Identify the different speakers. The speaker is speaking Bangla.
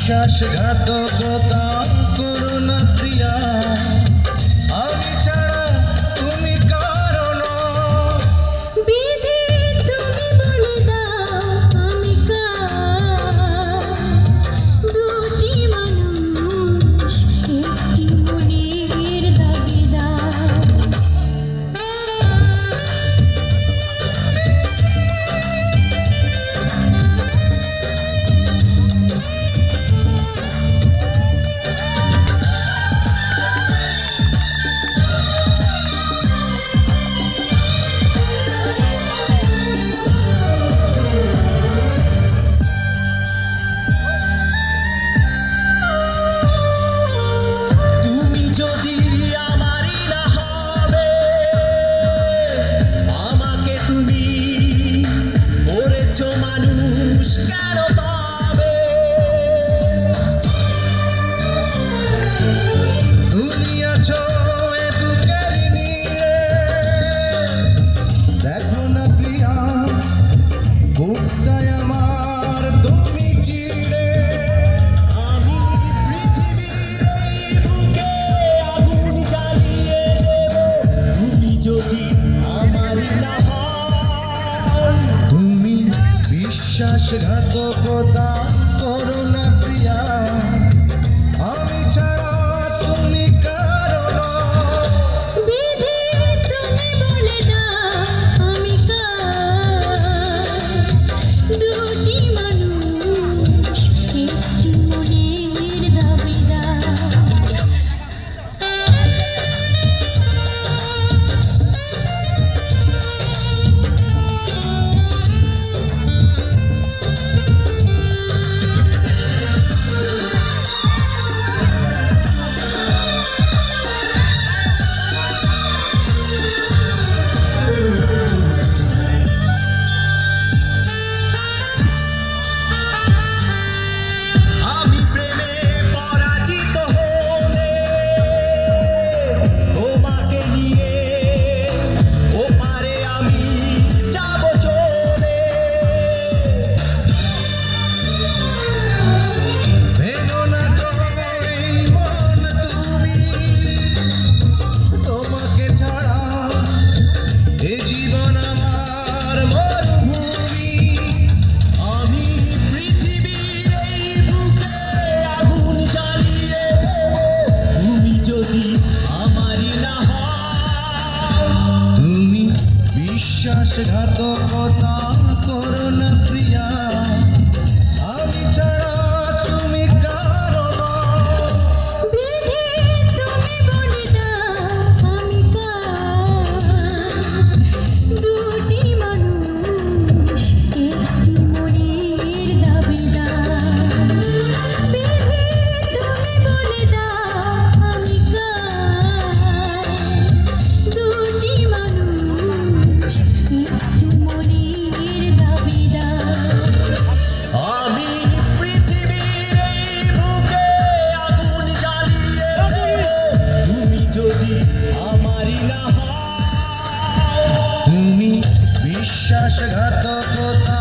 Speaker 1: বিশ্বাসঘাতকতা করো না প্রিয়া, আমি ছাড়া তুমি কারণ।
Speaker 2: বিধি তুমি বলে দাও আমি কার, দুটি মানুষ একটি মনের দাবিদার।
Speaker 1: বিশ্বাসঘাতকতা করো না প্রিয়া, আমি ছাড়া তুমি কারণ।
Speaker 2: বিধি তুমি বলে দাও আমি কার, দুটি মানুষ একটি মনের দাবিদার।
Speaker 1: বিশ্বাসঘাতকতা করো না প্রিয়া, আমি ছাড়া তুমি কারণ।
Speaker 2: বিধি তুমি বলে দাও আমি কার, দুটি মানুষ একটি মনের দাবিদার। বিধি তুমি বলে দাও আমি কার, দুটি মানুষ একটি মনের দাবিদার।
Speaker 1: আমি পৃথিবীর এই বুকে আগুন জ্বালিয়ে দেব, তুমি যদি আমারই না হও। তুমি বিশ্বাসঘাতকতা